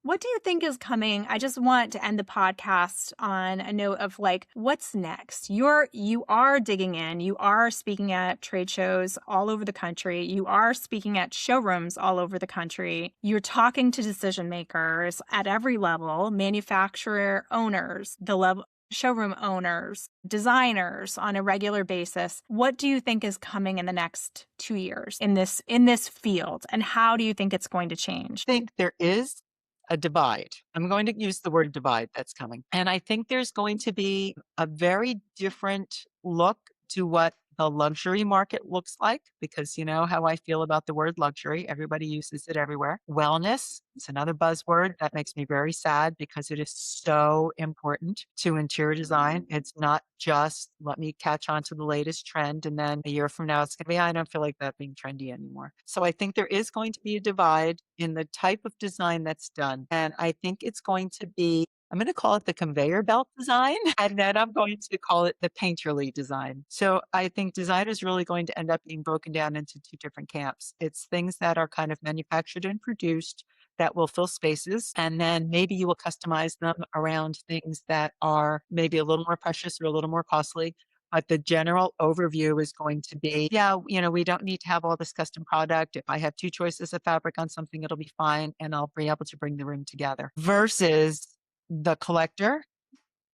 S1: What do you think is coming? I just want to end the podcast on a note of like, what's next? You are digging in. You are speaking at trade shows all over the country. You are speaking at showrooms all over the country. You're talking to decision makers at every level, manufacturer owners, the level showroom owners, designers on a regular basis. What do you think is coming in the next 2 years in this field, and how do you think it's going to change?
S2: I think there is a divide. I'm going to use the word divide that's coming. And I think there's going to be a very different look to what the luxury market looks like, because you know how I feel about the word luxury. Everybody uses it everywhere. Wellness, it's another buzzword that makes me very sad because it is so important to interior design. It's not just let me catch on to the latest trend and then a year from now it's going to be, I don't feel like that being trendy anymore. So I think there is going to be a divide in the type of design that's done. And I think it's going to be, I'm going to call it the conveyor belt design, and then I'm going to call it the painterly design. So I think design is really going to end up being broken down into two different camps. It's things that are kind of manufactured and produced that will fill spaces, and then maybe you will customize them around things that are maybe a little more precious or a little more costly. But the general overview is going to be, yeah, you know, we don't need to have all this custom product. If I have two choices of fabric on something, it'll be fine, and I'll be able to bring the room together. Versus the collector,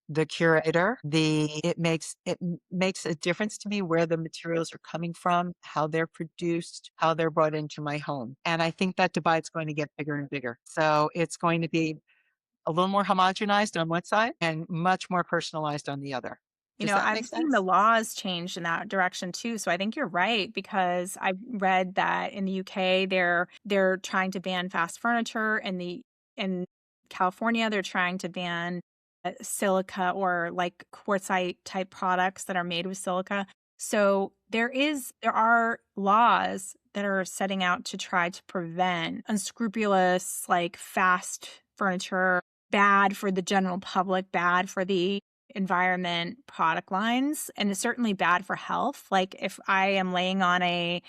S2: the curator, it makes a difference to me where the materials are coming from, how they're produced, how they're brought into my home. And I think that divide's going to get bigger and bigger. So it's going to be a little more homogenized on one side and much more personalized on the other.
S1: You
S2: Does
S1: know,
S2: that
S1: I've
S2: make
S1: seen the
S2: sense?
S1: laws change in that direction too. So I think you're right because I read that in the UK they're trying to ban fast furniture, and in California they're trying to ban silica or like quartzite type products that are made with silica. So there are laws that are setting out to try to prevent unscrupulous like fast furniture, bad for the general public, bad for the environment product lines, and it's certainly bad for health. Like if I am laying on a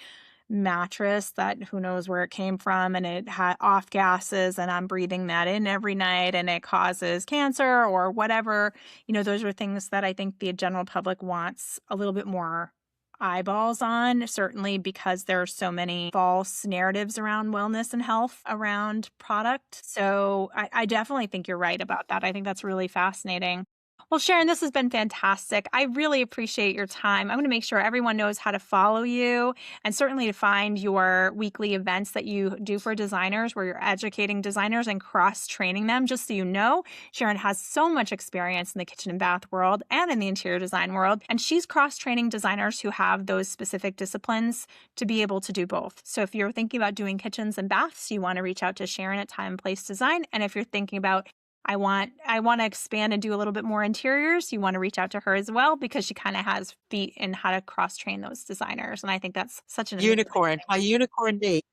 S1: mattress that who knows where it came from and it had off gases and I'm breathing that in every night and it causes cancer or whatever, those are things that I think the general public wants a little bit more eyeballs on, certainly because there are so many false narratives around wellness and health around product. So I definitely think you're right about that. I think that's really fascinating. Well, Sharon, this has been fantastic. I really appreciate your time. I'm going to make sure everyone knows how to follow you and certainly to find your weekly events that you do for designers where you're educating designers and cross-training them. Just so you know, Sharon has so much experience in the kitchen and bath world and in the interior design world, and she's cross-training designers who have those specific disciplines to be able to do both. So if you're thinking about doing kitchens and baths, you want to reach out to Sharon at Time and Place Design. And if you're thinking about I want to expand and do a little bit more interiors, you want to reach out to her as well because she kind of has feet in how to cross train those designers. And I think that's such an amazing
S2: Unicorn,
S1: thing.
S2: my unicorn date.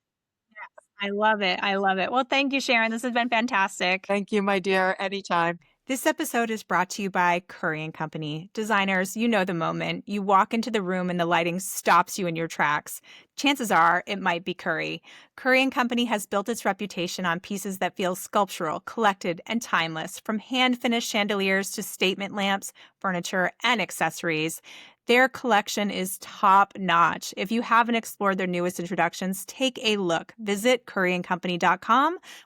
S1: I love it. I love it. Well, thank you, Sharon. This has been fantastic.
S2: Thank you, my dear. Anytime.
S1: This episode is brought to you by Curry & Company. Designers, you know the moment. You walk into the room and the lighting stops you in your tracks. Chances are it might be Curry. Curry & Company has built its reputation on pieces that feel sculptural, collected, and timeless, from hand-finished chandeliers to statement lamps, furniture, and accessories. Their collection is top-notch. If you haven't explored their newest introductions, take a look. Visit curryandcompany.com,